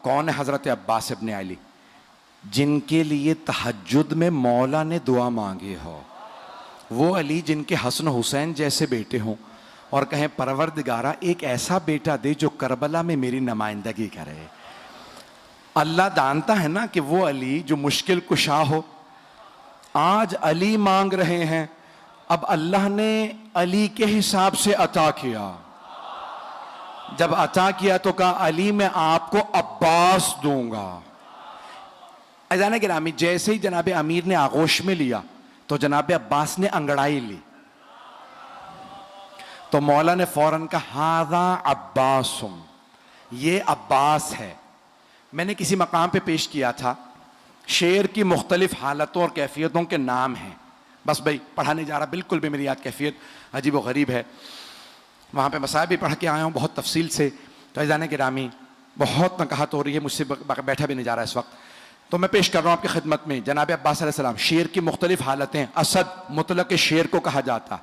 कौन है हजरत अब्बास इब्न अली, जिनके लिए तहज्जुद में मौला ने दुआ मांगी हो। वो अली जिनके हसन हुसैन जैसे बेटे हों और कहें परवरदिगारा एक ऐसा बेटा दे जो करबला में मेरी नुमाइंदगी करे। अल्लाह जानता है ना कि वो अली जो मुश्किल कुशा हो। आज अली मांग रहे हैं, अब अल्लाह ने अली के हिसाब से अता किया। जब अता किया तो कहा अली मैं आपको अब्बास दूंगा। अजान गिरामी, जैसे ही जनाब अमीर ने आगोश में लिया तो जनाब अब्बास ने अंगड़ाई ली, तो मौला ने फौरन कहा हादा अब्बासुम, ये अब्बास है। मैंने किसी मकाम पे पेश किया था, शेर की मुख्तलिफ हालतों और कैफियतों के नाम हैं। बस भाई पढ़ा नहीं जा रहा, बिल्कुल भी मेरी याद कैफियत अजीब व गरीब है। वहाँ पे मसाइब भी पढ़ के आया हूँ बहुत तफसील से। तो अज़ान गिरामी, बहुत नकाहत हो रही है, मुझसे बैठा भी नहीं जा रहा है इस वक्त, तो मैं पेश कर रहा हूँ आपकी खिदमत में। जनाब अब्बास अलैहिस्सलाम, शेर की मुख्तलिफ हालतें। असद मुतलक शेर को कहा जाता,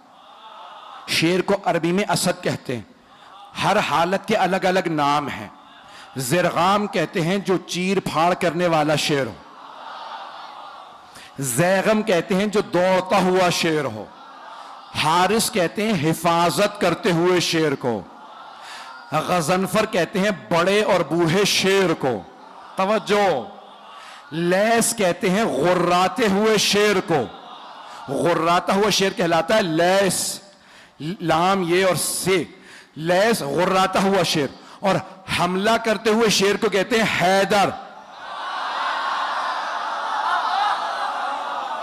शेर को अरबी में असद कहते हैं। हर हालत के अलग अलग नाम हैं। ज़िरगाम कहते हैं जो चीर फाड़ करने वाला शेर हो। ज़ैगम कहते हैं जो दौड़ता हुआ शेर हो। हारिस कहते हैं हिफाजत करते हुए शेर को। गज़नफर कहते हैं बड़े और बूढ़े शेर को। तवज्जो। लैस कहते हैं गुर्राते हुए शेर को। गुर्राता हुआ शेर कहलाता है लैस, लाम ये और से, लैस गुर्राता हुआ शेर। और हमला करते हुए शेर को कहते हैं हैदर।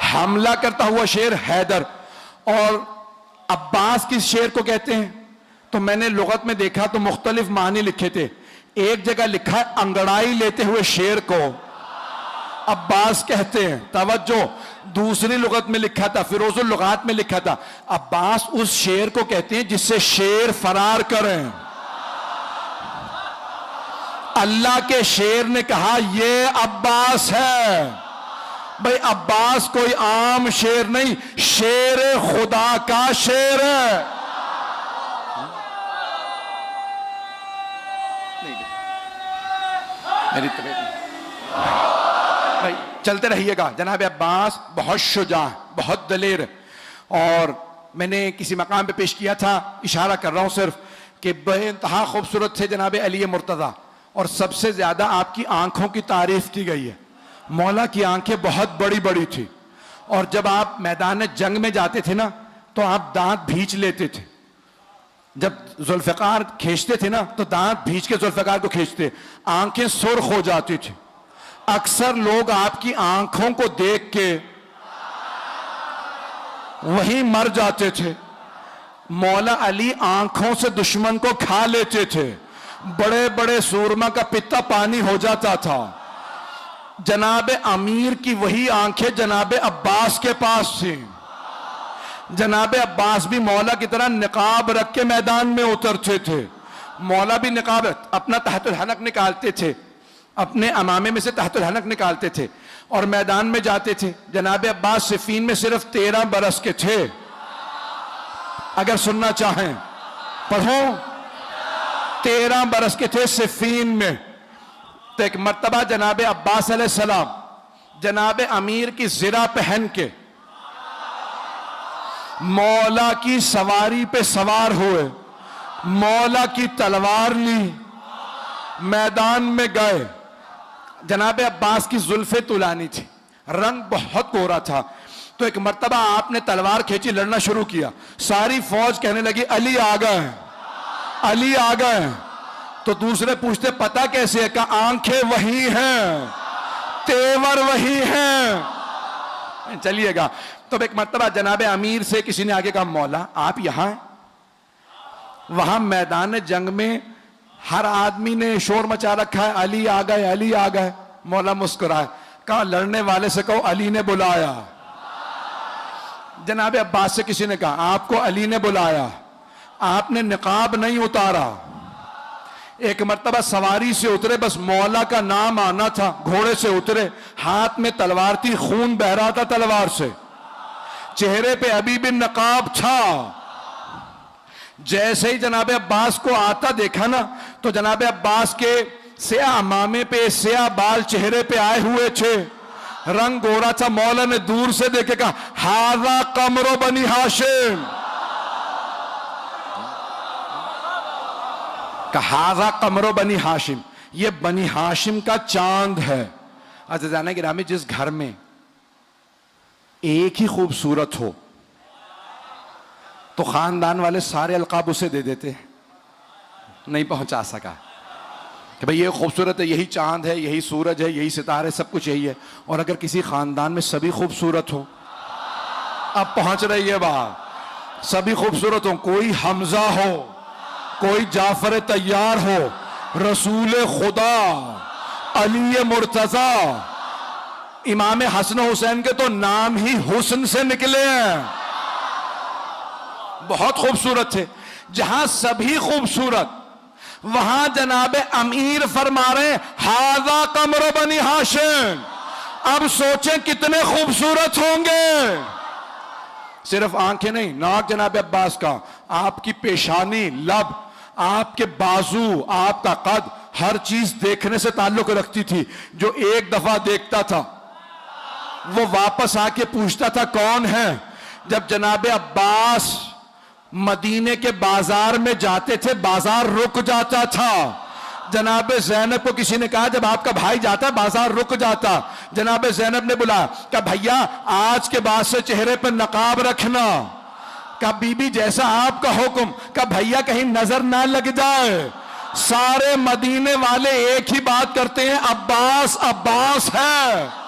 हमला करता हुआ शेर हैदर। और अब्बास किस शेर को कहते हैं? तो मैंने लुगत में देखा तो मुख्तलिफ मानी लिखे थे। एक जगह लिखा है अंगड़ाई लेते हुए शेर को अब्बास कहते हैं। तवज्जो। दूसरी लुगत में लिखा था, फिरोजुल लुगात में लिखा था, अब्बास उस शेर को कहते हैं जिससे शेर फरार करें। अल्लाह के शेर ने कहा ये अब्बास है। भाई अब्बास कोई आम शेर नहीं, शेर खुदा का शेर है। मेरी भाई चलते रहिएगा। जनाब अब्बास बहुत शुजा, बहुत दलेर। और मैंने किसी मकाम पे पेश किया था, इशारा कर रहा हूं सिर्फ, कि बेइंतहा खूबसूरत थे जनाब अली मुर्तज़ा। और सबसे ज्यादा आपकी आंखों की तारीफ की गई है। मौला की आंखें बहुत बड़ी बड़ी थी। और जब आप मैदान जंग में जाते थे ना तो आप दांत भींच लेते थे। जब जुल्फ़िकार खींचते थे ना तो दांत भींच के जुल्फ़िकार को खींचते, आंखें सुर्ख हो जाती थी। अक्सर लोग आपकी आंखों को देख के वहीं मर जाते थे। मौला अली आंखों से दुश्मन को खा लेते थे। बड़े बड़े सूरमा का पित्ता पानी हो जाता था। जनाब अमीर की वही आंखें जनाब अब्बास के पास थी। जनाब अब्बास भी मौला की तरह निकाब रख के मैदान में उतरते थे। मौला भी निकाब अपना तहतुल हनक निकालते थे, अपने अमामे में से तहतुल हनक निकालते थे और मैदान में जाते थे। जनाब अब्बास सिफीन में सिर्फ 13 बरस के थे। अगर सुनना चाहें पढ़ो, 13 बरस के थे सिफीन में। तो एक मर्तबा जनाब अब्बास अलैहिस्सलाम जनाब अमीर की ज़िरा पहन के मौला की सवारी पे सवार हुए, मौला की तलवार ली, मैदान में गए। जनाब अब्बास की जुल्फे तुलानी थी, रंग बहुत गोरा था। तो एक मर्तबा आपने तलवार खींची, लड़ना शुरू किया। सारी फौज कहने लगी अली आ गए, अली आ गए। तो दूसरे पूछते पता कैसे है? का आंखें वही हैं, तेवर वही हैं। चलिएगा। तो एक मर्तबा जनाब अमीर से किसी ने आगे कहा मौला आप यहां हैं? वहां मैदान जंग में हर आदमी ने शोर मचा रखा है, अली आ गए, अली आ गए। मौला मुस्कुराए, कहा लड़ने वाले से कहो अली ने बुलाया। जनाब अब्बास से किसी ने कहा आपको अली ने बुलाया, आपने निकाब नहीं उतारा। एक मर्तबा सवारी से उतरे, बस मौला का नाम आना था, घोड़े से उतरे, हाथ में तलवार थी, खून बह रहा था तलवार से, चेहरे पे अभी भी नकाब था। जैसे ही जनाब अब्बास को आता देखा ना तो जनाब अब्बास के स्या अमामे पे स्या बाल चेहरे पे आए हुए थे, रंग गोरा था। मौला ने दूर से देखे कहा हाजा कमरो बनी हाशिम, कहा हाजा कमरो बनी हाशिम, ये बनी हाशिम का चांद है। अच्छा जाना गिरामी, जिस घर में एक ही खूबसूरत हो तो खानदान वाले सारे अलकाब उसे दे देते, नहीं पहुंचा सका कि भाई ये खूबसूरत है, यही चांद है, यही सूरज है, यही सितारे, सब कुछ यही है। और अगर किसी खानदान में सभी खूबसूरत हो, अब पहुंच रही है बात, सभी खूबसूरत हो, कोई हमजा हो, कोई जाफर तैयार हो, रसूल खुदा अली मुर्तजा, इमाम हसन हुसैन के तो नाम ही हुस्न से निकले हैं, बहुत खूबसूरत थे। जहां सभी खूबसूरत, वहां जनाबे अमीर फरमा रहे हाजा कमरो बनी हाशिम। अब सोचें कितने खूबसूरत होंगे, सिर्फ आंखें नहीं, नाक जनाबे अब्बास का, आपकी पेशानी, लब, आपके बाजू, आपका कद, हर चीज देखने से ताल्लुक रखती थी। जो एक दफा देखता था वो वापस आके पूछता था कौन है। जब जनाबे अब्बास मदीने के बाजार में जाते थे, बाजार रुक जाता था। जनाबे ज़ैनब को किसी ने कहा जब आपका भाई जाता बाजार रुक जाता। जनाबे ज़ैनब ने बोला कि भैया आज के बाद से चेहरे पर नकाब रखना। का बीबी जैसा आपका हुक्म, का भैया कहीं नजर ना लग जाए। सारे मदीने वाले एक ही बात करते हैं, अब्बास अब्बास है।